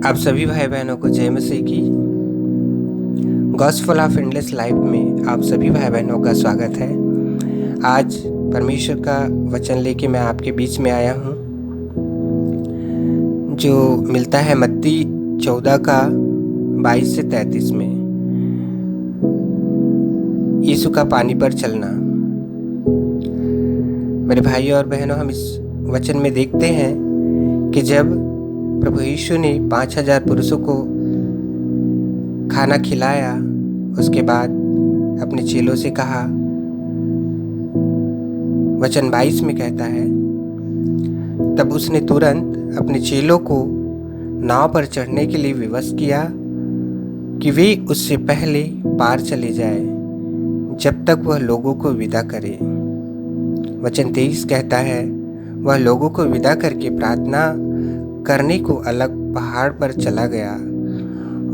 आप सभी भाई बहनों को जय मसीह की। गॉस्पेल ऑफ एंडलेस लाइफ में आप सभी भाई बहनों का स्वागत है। आज परमेश्वर का वचन लेके मैं आपके बीच में आया हूँ, जो मिलता है मत्ती 14 का 22 से 33 में। यीशु का पानी पर चलना। मेरे भाइयों और बहनों, हम इस वचन में देखते हैं कि जब प्रभु यीशु ने 5000 पुरुषों को खाना खिलाया, उसके बाद अपने चेलों से कहा, वचन 22 में कहता है, तब उसने तुरंत अपने चेलों को नाव पर चढ़ने के लिए विवश किया कि वे उससे पहले पार चले जाए, जब तक वह लोगों को विदा करे। वचन 23 कहता है, वह लोगों को विदा करके प्रार्थना करने को अलग पहाड़ पर चला गया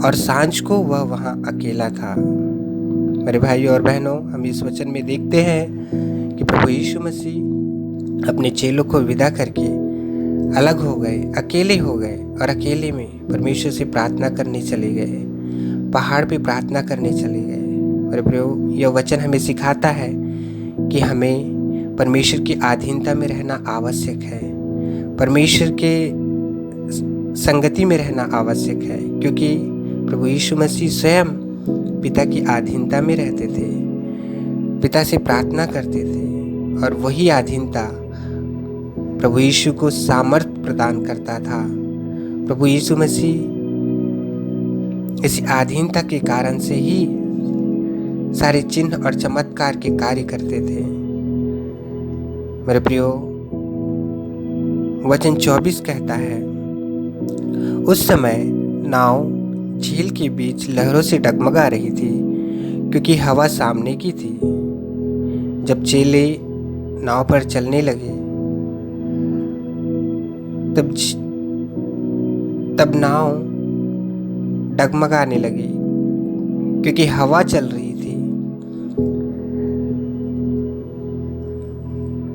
और सांझ को वह वहाँ अकेला था। मेरे भाइयों और बहनों, हम इस वचन में देखते हैं कि प्रभु यीशु मसीह अपने चेलों को विदा करके अलग हो गए, अकेले हो गए और अकेले में परमेश्वर से प्रार्थना करने चले गए, पहाड़ पे प्रार्थना करने चले गए। मेरे प्रियो, यह वचन हमें सिखाता है कि हमें परमेश्वर की अधीनता में रहना आवश्यक है, परमेश्वर के संगति में रहना आवश्यक है, क्योंकि प्रभु यीशु मसीह स्वयं पिता की अधीनता में रहते थे, पिता से प्रार्थना करते थे, और वही अधीनता प्रभु यीशु को सामर्थ्य प्रदान करता था। प्रभु यीशु मसीह इस अधीनता के कारण से ही सारे चिन्ह और चमत्कार के कार्य करते थे। मेरे प्रियो, वचन 24 कहता है, उस समय नाव झील के बीच लहरों से डगमगा रही थी, क्योंकि हवा सामने की थी। जब चेले नाव पर चलने लगे, तब नाव डगमगाने लगी, क्योंकि हवा चल रही थी।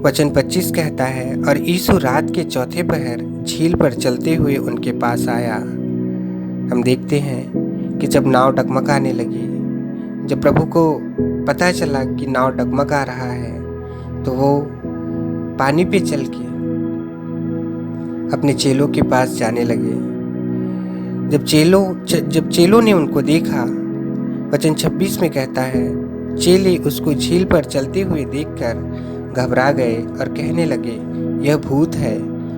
वचन 25 कहता है, और यीशु रात के चौथे पहर झील पर चलते हुए उनके पास आया। हम देखते हैं कि जब नाव डगमगाने लगी, जब प्रभु को पता चला कि नाव डगमगा रहा है, तो वो पानी पे चल के अपने चेलों के पास जाने लगे। जब चेलों ने उनको देखा, वचन 26 में कहता है, चेले उसको झील पर चलते हुए देखकर घबरा गए और कहने लगे, यह भूत है,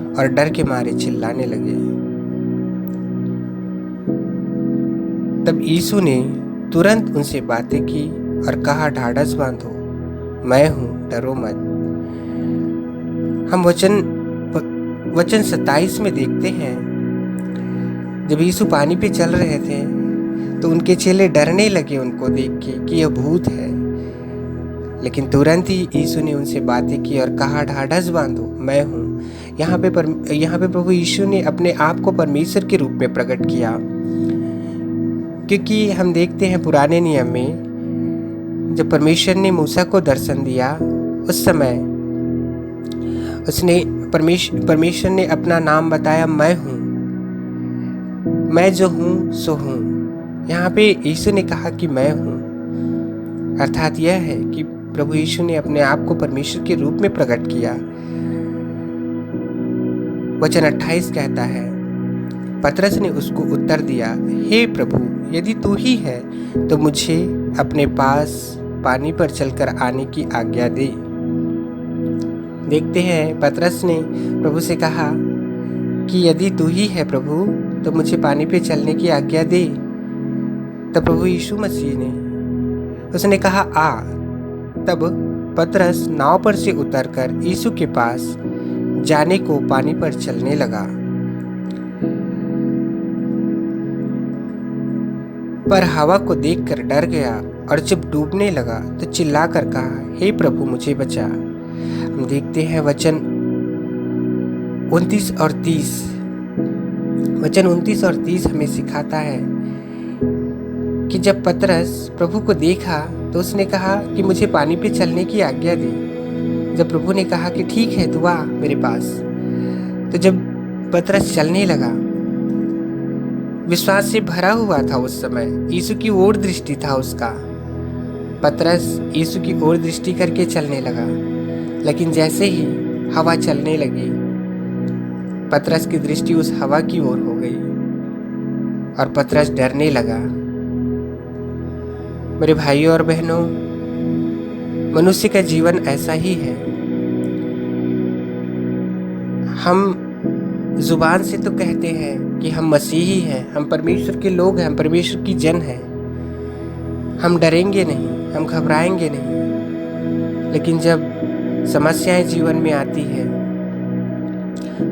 और डर के मारे चिल्लाने लगे। तब यीशु ने तुरंत उनसे बातें की और कहा, ढाढ़स बांधो, मैं हूं, डरो मत। हम वचन 27 में देखते हैं, जब यीशु पानी पे चल रहे थे तो उनके चेले डरने लगे उनको देख के कि यह भूत है, लेकिन तुरंत ही यीशु ने उनसे बातें की और कहा, ढाढ़स बांधो, मैं हूँ। यहाँ पे प्रभु यीशु ने अपने आप को परमेश्वर के रूप में प्रकट किया, क्योंकि हम देखते हैं पुराने नियम में जब परमेश्वर ने मूसा को दर्शन दिया, उस समय परमेश्वर ने अपना नाम बताया, मैं हूँ, मैं जो हूँ सो हूँ। यहाँ पे यीशु ने कहा कि मैं हूँ, अर्थात यह है कि प्रभु यीशु ने अपने आप को परमेश्वर के रूप में प्रकट किया। वचन 28 कहता है, पतरस ने उसको उत्तर दिया, हे प्रभु, यदि तू ही है तो मुझे अपने पास पानी पर चलकर आने की आज्ञा दे। देखते हैं, पतरस ने प्रभु से कहा कि यदि तू ही है प्रभु तो मुझे पानी पे चलने की आज्ञा दे। तब प्रभु यीशु मसीह ने उसने कहा, आ। तब पतरस नाव पर से उतरकर यीशु के पास जाने को पानी पर चलने लगा, पर हवा को देखकर डर गया और जब डूबने लगा तो चिल्लाकर कहा, हे प्रभु, मुझे बचा। हम देखते हैं वचन 29 और 30 हमें सिखाता है कि जब पतरस प्रभु को देखा तो उसने कहा कि मुझे पानी पे चलने की आज्ञा दे। जब प्रभु ने कहा कि ठीक है, तू आ मेरे पास, तो जब पतरस चलने लगा, विश्वास से भरा हुआ था उस समय। यीशु की ओर दृष्टि था उसका। पतरस यीशु की ओर दृष्टि करके चलने लगा, लेकिन जैसे ही हवा चलने लगी, पतरस की दृष्टि उस हवा की ओर हो गई और पतरस डरने लगा। मेरे भाइयों और बहनों, मनुष्य का जीवन ऐसा ही है। हम जुबान से तो कहते हैं कि हम मसीही हैं, हम परमेश्वर के लोग हैं, हम परमेश्वर की जन हैं, हम डरेंगे नहीं, हम घबराएंगे नहीं। लेकिन जब समस्याएं जीवन में आती है,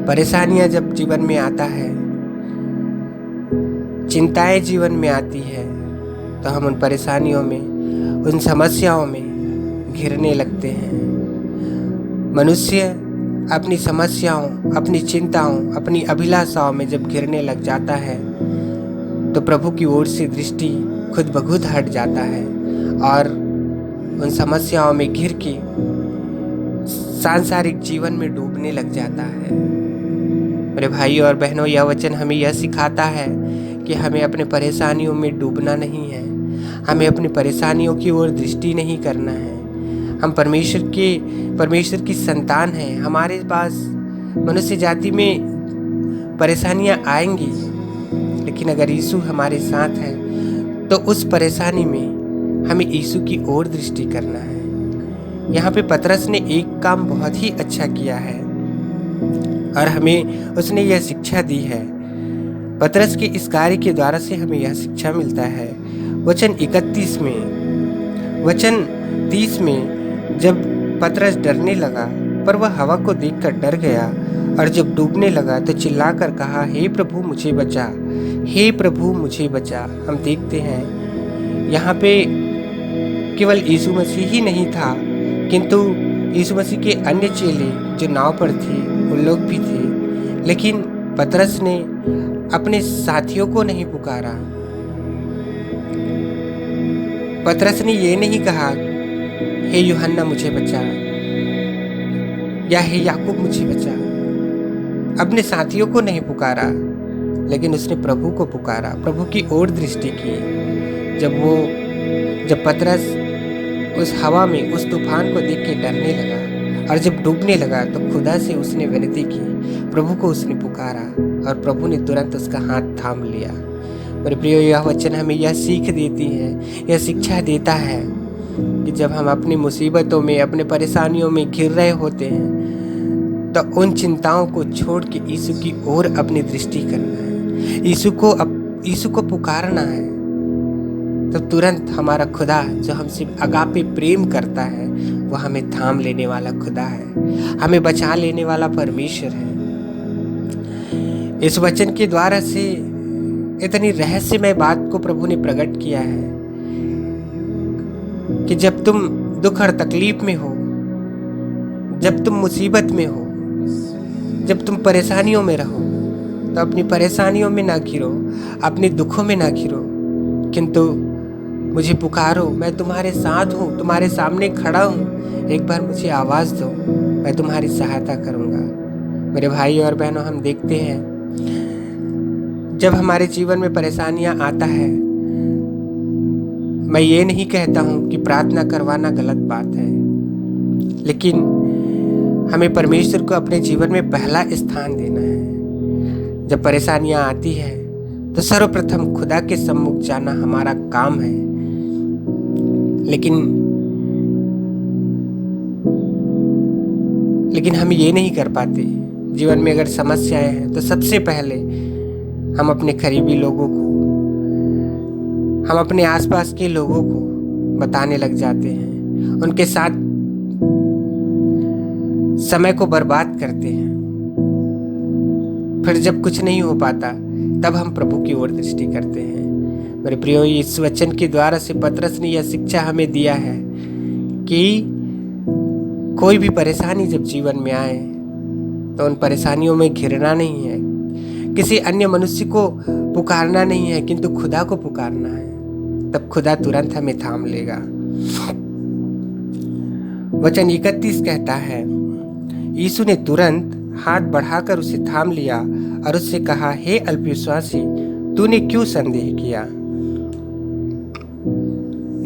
परेशानियां जब जीवन में आता है, चिंताएं जीवन में आती है, तो हम उन परेशानियों में, उन समस्याओं में घिरने लगते हैं। मनुष्य अपनी समस्याओं, अपनी चिंताओं, अपनी अभिलाषाओं में जब घिरने लग जाता है, तो प्रभु की ओर से दृष्टि खुद ब खुद हट जाता है और उन समस्याओं में घिर के सांसारिक जीवन में डूबने लग जाता है। मेरे भाइयों और बहनों, यह वचन हमें यह सिखाता है कि हमें अपने परेशानियों में डूबना नहीं है, हमें अपनी परेशानियों की ओर दृष्टि नहीं करना है। हम परमेश्वर की संतान हैं। हमारे पास मनुष्य जाति में परेशानियां आएंगी, लेकिन अगर यीशु हमारे साथ है तो उस परेशानी में हमें यीशु की ओर दृष्टि करना है। यहाँ पे पतरस ने एक काम बहुत ही अच्छा किया है और हमें उसने यह शिक्षा दी है। पतरस के इस कार्य के द्वारा से हमें यह शिक्षा मिलता है। वचन 31 में, वचन 30 में, जब पतरस डरने लगा पर वह हवा को देखकर डर गया और जब डूबने लगा तो चिल्लाकर कहा, हे प्रभु मुझे बचा, हे प्रभु मुझे बचा। हम देखते हैं यहाँ पे केवल यीशु मसीह ही नहीं था, किंतु यीशु मसीह के अन्य चेले जो नाव पर थे उन लोग भी थे। लेकिन पतरस ने अपने साथियों को नहीं पुकारा। पतरस ने ये नहीं कहा, हे यूहन्ना मुझे बचा, या हे याकूब मुझे बचा। अपने साथियों को नहीं पुकारा, लेकिन उसने प्रभु को पुकारा, प्रभु की ओर दृष्टि की। जब पतरस उस हवा में, उस तूफान को देख के डरने लगा और जब डूबने लगा तो खुदा से उसने विनती की, प्रभु को उसने पुकारा और प्रभु ने तुरंत उसका हाथ थाम लिया। मेरे प्रियो, यह वचन हमें यह सीख देती है, यह शिक्षा देता है कि जब हम अपनी मुसीबतों में, अपने परेशानियों में घिर रहे होते हैं, तो उन चिंताओं को छोड़ के यीशु की ओर अपनी दृष्टि करना है, यीशु को पुकारना है। तो तुरंत हमारा खुदा जो हमसे अगापे प्रेम करता है, वह हमें थाम लेने वाला खुदा है, हमें बचा लेने वाला परमेश्वर है। इस वचन के द्वारा से इतनी रहस्यमय बात को प्रभु ने प्रकट किया है कि जब तुम दुख और तकलीफ में हो, जब तुम मुसीबत में हो, जब तुम परेशानियों में रहो, तो अपनी परेशानियों में ना घिरो, अपने दुखों में ना घिरो, किंतु मुझे पुकारो, मैं तुम्हारे साथ हूँ, तुम्हारे सामने खड़ा हूँ, एक बार मुझे आवाज़ दो, मैं तुम्हारी सहायता करूँगा। मेरे भाई और बहनों, हम देखते हैं जब हमारे जीवन में परेशानियाँ आता है, मैं ये नहीं कहता हूँ कि प्रार्थना करवाना गलत बात है, लेकिन हमें परमेश्वर को अपने जीवन में पहला स्थान देना है। जब परेशानियां आती है तो सर्वप्रथम खुदा के सम्मुख जाना हमारा काम है। लेकिन हम ये नहीं कर पाते। जीवन में अगर समस्याएं हैं तो सबसे पहले हम अपने करीबी लोगों को, हम अपने आसपास के लोगों को बताने लग जाते हैं, उनके साथ समय को बर्बाद करते हैं। फिर जब कुछ नहीं हो पाता तब हम प्रभु की ओर दृष्टि करते हैं। मेरे प्रियो, इस वचन के द्वारा से पतरस ने यह शिक्षा हमें दिया है कि कोई भी परेशानी जब जीवन में आए तो उन परेशानियों में घिरना नहीं है, किसी अन्य मनुष्य को पुकारना नहीं है, किंतु खुदा को पुकारना है। तब खुदा तुरंत हमें थाम लेगा। वचन 31 कहता है, यीशु ने तुरंत हाथ बढ़ाकर उसे थाम लिया और उससे कहा, हे अल्पविश्वासी, तूने क्यों संदेह किया।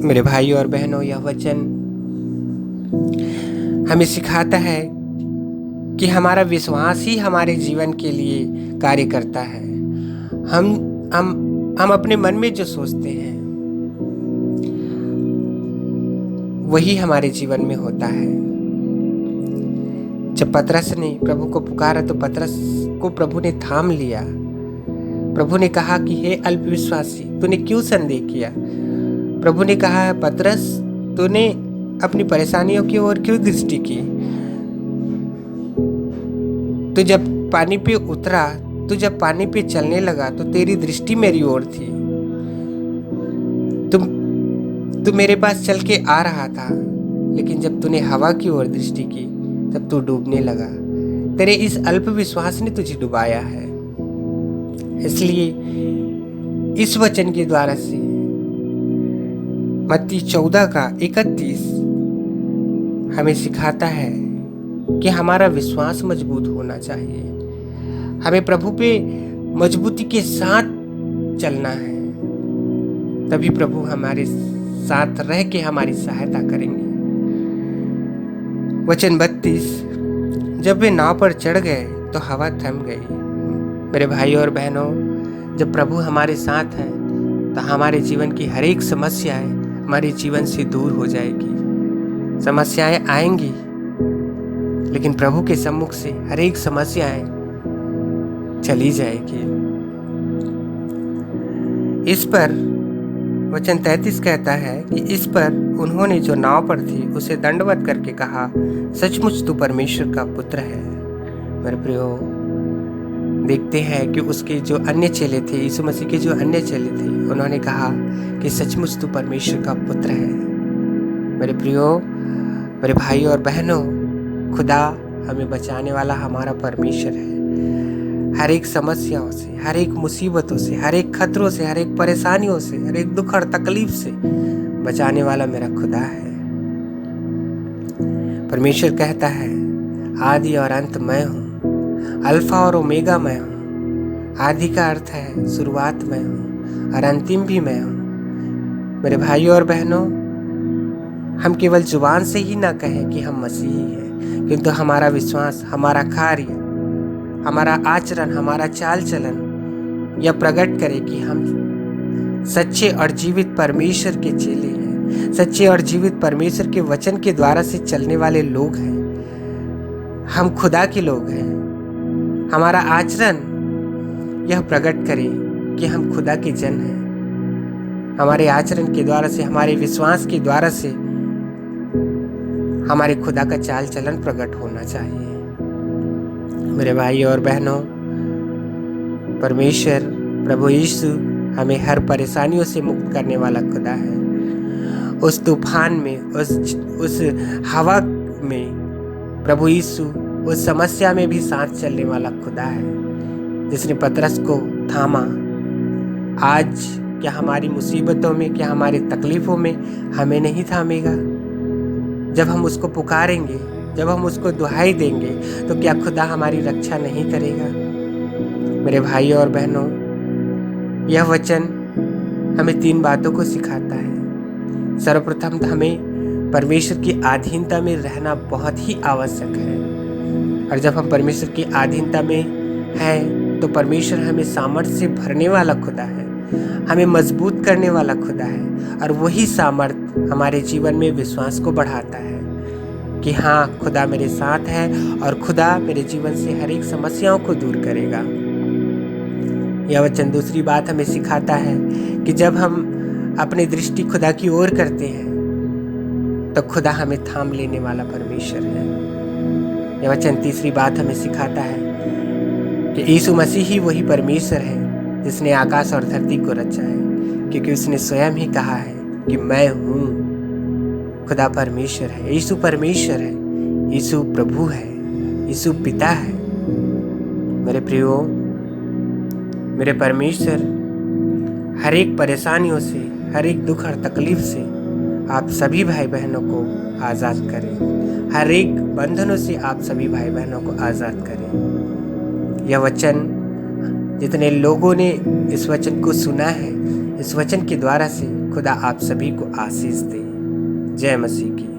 मेरे भाइयों और बहनों, यह वचन हमें सिखाता है कि हमारा विश्वास ही हमारे जीवन के लिए कार्य करता है। हम अपने मन में जो सोचते हैं वही हमारे जीवन में होता है। जब पतरस ने प्रभु को पुकारा तो पतरस को प्रभु ने थाम लिया। प्रभु ने कहा कि हे अल्पविश्वासी, तूने क्यों संदेह किया। प्रभु ने कहा, पतरस, तूने अपनी परेशानियों की ओर क्यों दृष्टि की। तू जब पानी पे उतरा, तू जब पानी पे चलने लगा तो तेरी दृष्टि मेरी ओर थी। तू मेरे पास चल के आ रहा था, लेकिन जब तूने हवा की ओर दृष्टि की तब तू डूबने लगा। तेरे इस अल्प विश्वास ने तुझे डुबाया है। इसलिए इस वचन के द्वारा से मत्ती 14:31 हमें सिखाता है कि हमारा विश्वास मजबूत होना चाहिए। हमें प्रभु पे मजबूती के साथ चलना है, तभी प्रभु हमारे साथ रह के हमारी सहायता करेंगे। वचन 32, जब वे नाव पर चढ़ गए तो हवा थम गई। मेरे भाइयों और बहनों, जब प्रभु हमारे साथ है तो हमारे जीवन की हर एक समस्याएं हमारे जीवन से दूर हो जाएगी। समस्याएं आएंगी, लेकिन प्रभु के सम्मुख से हर एक समस्याएं चली जाएगी। इस पर वचन 33 कहता है कि इस पर उन्होंने जो नाव पर थी उसे दंडवत करके कहा, सचमुच तू परमेश्वर का पुत्र है। मेरे प्रियो, देखते हैं कि उसके जो अन्य चेले थे, यीशु मसीह के जो अन्य चेले थे, उन्होंने कहा कि सचमुच तू परमेश्वर का पुत्र है। मेरे प्रियो, मेरे भाई और बहनों, खुदा हमें बचाने वाला हमारा परमेश्वर है। हर एक समस्याओं से, हर एक मुसीबतों से, हर एक खतरों से, हर एक परेशानियों से, हर एक दुख और तकलीफ से बचाने वाला मेरा खुदा है। परमेश्वर कहता है, आदि और अंत मैं हूँ, अल्फा और ओमेगा मैं हूँ। आदि का अर्थ है शुरुआत मैं हूँ और अंतिम भी मैं हूँ। मेरे भाइयों और बहनों, हम केवल जुबान से ही ना कहें कि हम मसीही हैं, किंतु हमारा विश्वास, हमारा कार्य, हमारा आचरण, हमारा चाल चलन यह प्रकट करे कि हम सच्चे और जीवित परमेश्वर के चेले हैं, सच्चे और जीवित परमेश्वर के वचन के द्वारा से चलने वाले लोग हैं। हम खुदा के लोग हैं। हमारा आचरण यह प्रकट करे कि हम खुदा के जन हैं। हमारे आचरण के द्वारा से, हमारे विश्वास के द्वारा से हमारे खुदा का चाल चलन प्रकट होना चाहिए। मेरे भाई और बहनों, परमेश्वर प्रभु यीशु हमें हर परेशानियों से मुक्त करने वाला खुदा है। उस तूफान में, उस हवा में प्रभु यीशु उस समस्या में भी साथ चलने वाला खुदा है, जिसने पतरस को थामा। आज क्या हमारी मुसीबतों में, क्या हमारी तकलीफों में हमें नहीं थामेगा? जब हम उसको पुकारेंगे, जब हम उसको दुहाई देंगे, तो क्या खुदा हमारी रक्षा नहीं करेगा? मेरे भाइयों और बहनों, यह वचन हमें 3 बातों को सिखाता है। सर्वप्रथम हमें परमेश्वर की अधीनता में रहना बहुत ही आवश्यक है, और जब हम परमेश्वर की अधीनता में हैं तो परमेश्वर हमें सामर्थ्य से भरने वाला खुदा है, हमें मजबूत करने वाला खुदा है, और वही सामर्थ्य हमारे जीवन में विश्वास को बढ़ाता है कि हाँ, खुदा मेरे साथ है और खुदा मेरे जीवन से हर एक समस्याओं को दूर करेगा। यह वचन दूसरी बात हमें सिखाता है कि जब हम अपनी दृष्टि खुदा की ओर करते हैं तो खुदा हमें थाम लेने वाला परमेश्वर है। यह वचन तीसरी बात हमें सिखाता है कि यीशु मसीह ही वही परमेश्वर है जिसने आकाश और धरती को रचा है, क्योंकि उसने स्वयं ही कहा है कि मैं हूँ। खुदा परमेश्वर है, यीशु परमेश्वर है, यीशु प्रभु है, यीशु पिता है। मेरे प्रियो, मेरे परमेश्वर हर एक परेशानियों से, हर एक दुख और तकलीफ से आप सभी भाई बहनों को आज़ाद करें। हर एक बंधनों से आप सभी भाई बहनों को आज़ाद करें। यह वचन जितने लोगों ने इस वचन को सुना है, इस वचन के द्वारा से खुदा आप सभी को आशीष दे। जय मसीह की।